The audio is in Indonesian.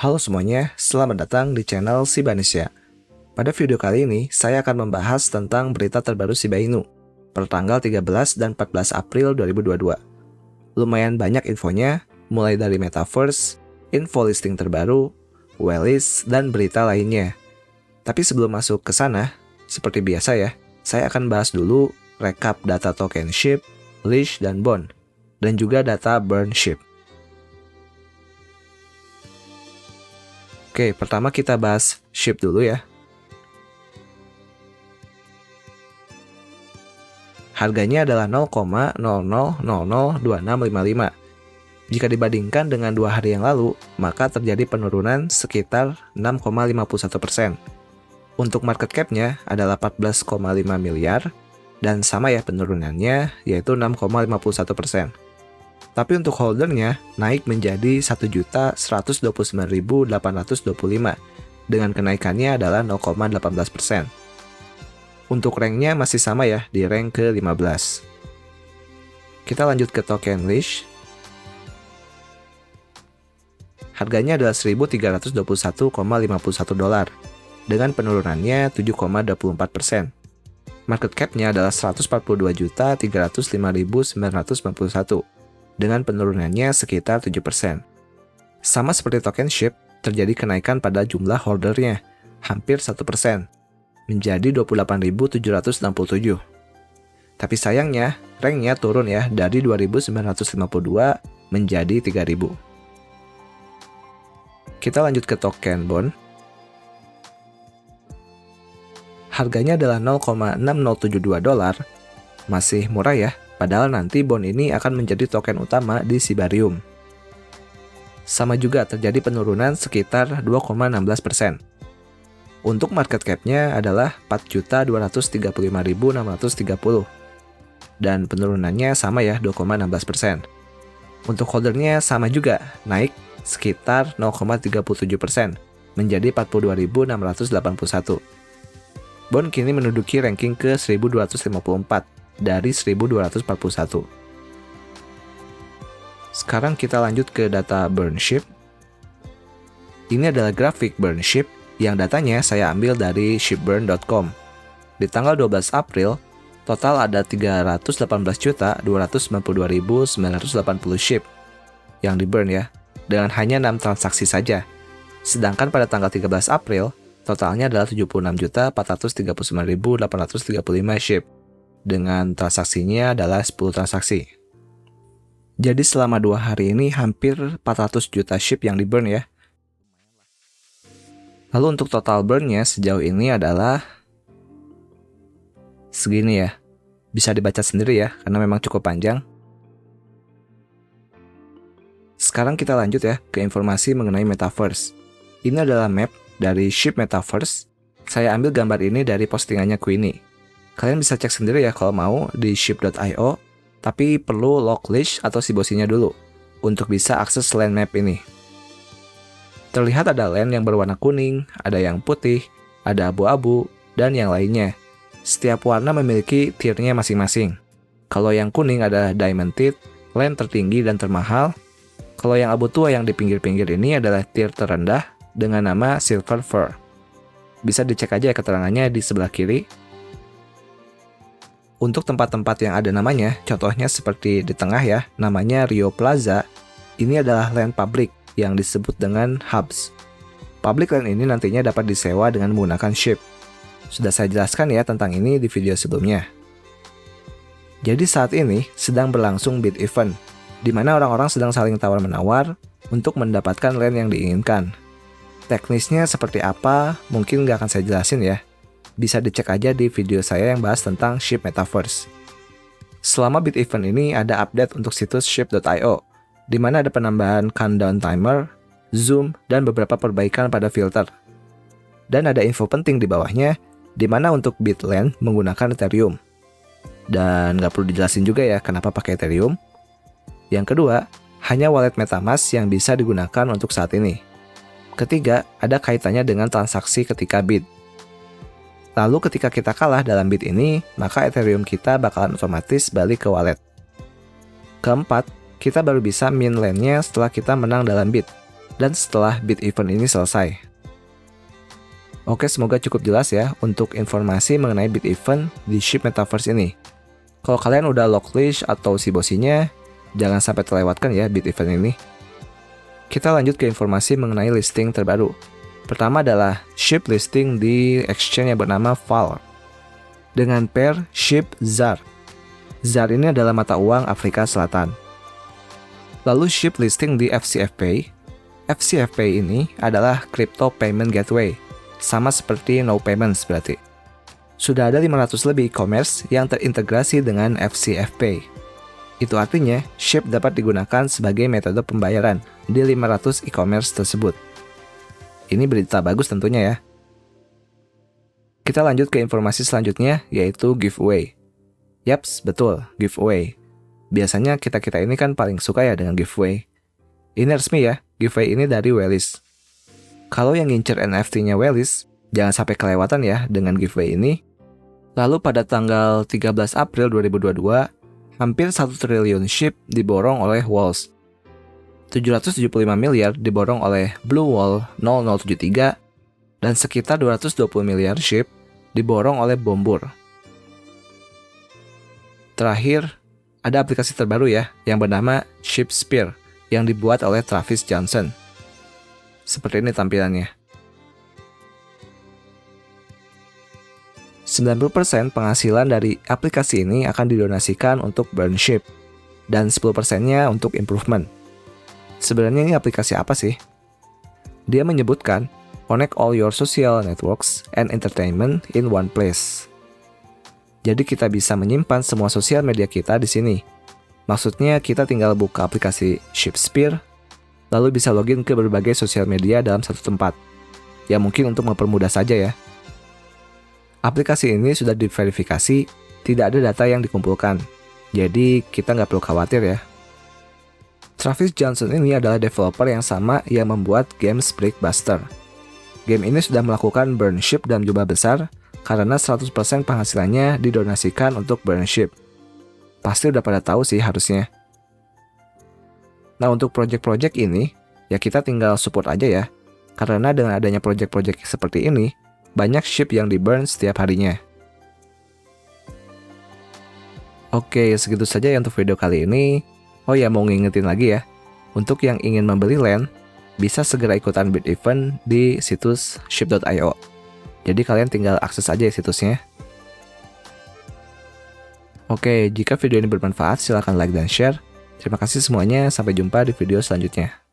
Halo semuanya, selamat datang di channel Shiba Indonesia. Pada video kali ini, saya akan membahas tentang berita terbaru Shiba Inu per tanggal 13 dan 14 April 2022. Lumayan banyak infonya, mulai dari Metaverse, info listing terbaru, waitlist, dan berita lainnya. Tapi sebelum masuk ke sana, seperti biasa ya, saya akan bahas dulu rekap data token SHIB, leash, dan bond, dan juga data burn SHIB. Oke, pertama kita bahas SHIB dulu ya. Harganya adalah 0,00002655. Jika dibandingkan dengan 2 hari yang lalu, maka terjadi penurunan sekitar 6,51%. Untuk market cap-nya adalah 14,5 miliar, dan sama ya penurunannya, yaitu 6,51%. Tapi untuk holdernya naik menjadi 1.129.825 dengan kenaikannya adalah 0,18%. Untuk ranknya masih sama ya di rank ke-15. Kita lanjut ke token leash. Harganya adalah 1.321,51 dolar dengan penurunannya 7,24%. Market cap-nya adalah 142.305.991 dengan penurunannya sekitar 7%. Sama seperti token SHIB, terjadi kenaikan pada jumlah holdernya, hampir 1%, menjadi 28.767. Tapi sayangnya, ranknya turun ya dari 2.952 menjadi 3.000. Kita lanjut ke token bond. Harganya adalah 0,6072 dolar, masih murah ya. Padahal nanti bond ini akan menjadi token utama di Shibarium. Sama juga terjadi penurunan sekitar 2,16%. Untuk market cap-nya adalah 4.235.630. Dan penurunannya sama ya 2,16%. Untuk holdernya sama juga, naik sekitar 0,37% menjadi 42.681. Bond kini menduduki ranking ke 1254. Dari 1241. Sekarang kita lanjut ke data burn SHIB. Ini adalah grafik burn SHIB yang datanya saya ambil dari shibburn.com. Di tanggal 12 April, total ada 318.292.980 SHIB yang di burn ya, dengan hanya 6 transaksi saja. Sedangkan pada tanggal 13 April, totalnya adalah 76.439.835 SHIB. Dengan transaksinya adalah 10 transaksi. Jadi selama 2 hari ini hampir 400 juta SHIB yang di burn ya. Lalu untuk total burn-nya sejauh ini adalah segini ya. Bisa dibaca sendiri ya, karena memang cukup panjang. Sekarang kita lanjut ya ke informasi mengenai Metaverse. Ini adalah map dari SHIB Metaverse. Saya ambil gambar ini dari postingannya Queenie. Kalian bisa cek sendiri ya kalau mau di shib.io, tapi perlu lock leash atau Shiboshinya dulu untuk bisa akses land map ini. Terlihat ada land yang berwarna kuning, ada yang putih, ada abu-abu, dan yang lainnya. Setiap warna memiliki tier-nya masing-masing. Kalau yang kuning ada Diamond Teeth, land tertinggi dan termahal. Kalau yang abu tua yang di pinggir-pinggir ini adalah tier terendah dengan nama Silver Fur. Bisa dicek aja keterangannya di sebelah kiri. Untuk tempat-tempat yang ada namanya, contohnya seperti di tengah ya, namanya Rio Plaza. Ini adalah land public yang disebut dengan hubs. Public land ini nantinya dapat disewa dengan menggunakan SHIB. Sudah saya jelaskan ya tentang ini di video sebelumnya. Jadi saat ini sedang berlangsung bid event, di mana orang-orang sedang saling tawar-menawar untuk mendapatkan land yang diinginkan. Teknisnya seperti apa, mungkin nggak akan saya jelasin ya. Bisa dicek aja di video saya yang bahas tentang SHIB Metaverse. Selama bid event ini ada update untuk situs shib.io, di mana ada penambahan countdown timer, zoom, dan beberapa perbaikan pada filter. Dan ada info penting di bawahnya, di mana untuk bid land menggunakan Ethereum. Dan nggak perlu dijelasin juga ya kenapa pakai Ethereum. Yang kedua, hanya wallet MetaMask yang bisa digunakan untuk saat ini. Ketiga, ada kaitannya dengan transaksi ketika bid. Lalu ketika kita kalah dalam bid ini, maka Ethereum kita bakalan otomatis balik ke wallet. Keempat, kita baru bisa mint land-nya setelah kita menang dalam bid. dan setelah bid event ini selesai. Oke, semoga cukup jelas ya untuk informasi mengenai bid event di SHIB Metaverse ini. Kalau kalian udah locklist atau Sibosinya, jangan sampai terlewatkan ya bid event ini. Kita lanjut ke informasi mengenai listing terbaru. Pertama adalah SHIB listing di exchange yang bernama VAL dengan pair SHIB ZAR. ZAR ini adalah mata uang Afrika Selatan. Lalu SHIB listing di FCFPay. FCFPay ini adalah Crypto Payment Gateway, sama seperti No Payments berarti. Sudah ada 500 lebih e-commerce yang terintegrasi dengan FCFPay. Itu artinya SHIB dapat digunakan sebagai metode pembayaran di 500 e-commerce tersebut. Ini berita bagus tentunya ya. Kita lanjut ke informasi selanjutnya, yaitu giveaway. Yaps, betul, giveaway. Biasanya kita-kita ini kan paling suka ya dengan giveaway. Ini resmi ya, giveaway ini dari Wellys. Kalau yang ngincer NFT-nya Wellys, jangan sampai kelewatan ya dengan giveaway ini. Lalu pada tanggal 13 April 2022, hampir 1 triliun SHIB diborong oleh Walls. 775 miliar diborong oleh Blue Wall 0073, dan sekitar 220 miliar SHIB diborong oleh Bombur. Terakhir, ada aplikasi terbaru ya, yang bernama ShipSpear, yang dibuat oleh Travis Johnson. Seperti ini tampilannya. 90% penghasilan dari aplikasi ini akan didonasikan untuk burn SHIB, dan 10%-nya untuk improvement. Sebenarnya ini aplikasi apa sih? Dia menyebutkan, connect all your social networks and entertainment in one place. Jadi kita bisa menyimpan semua sosial media kita di sini. Maksudnya kita tinggal buka aplikasi ShipSpear, lalu bisa login ke berbagai sosial media dalam satu tempat. Ya mungkin untuk mempermudah saja ya. Aplikasi ini sudah diverifikasi, tidak ada data yang dikumpulkan. Jadi kita nggak perlu khawatir ya. Travis Johnson ini adalah developer yang sama yang membuat games Brickbuster. Game ini sudah melakukan burn SHIB dalam jumlah besar karena 100% penghasilannya didonasikan untuk burn SHIB. Pasti udah pada tahu sih harusnya. Nah untuk project-project ini, ya kita tinggal support aja ya. Karena dengan adanya project-project seperti ini, banyak SHIB yang di-burn setiap harinya. Oke, segitu saja ya untuk video kali ini. Oh ya, mau ngingetin lagi ya. Untuk yang ingin membeli land, bisa segera ikutan bid event di situs shib.io. Jadi kalian tinggal akses aja situsnya. Oke, jika video ini bermanfaat, silahkan like dan share. Terima kasih semuanya, sampai jumpa di video selanjutnya.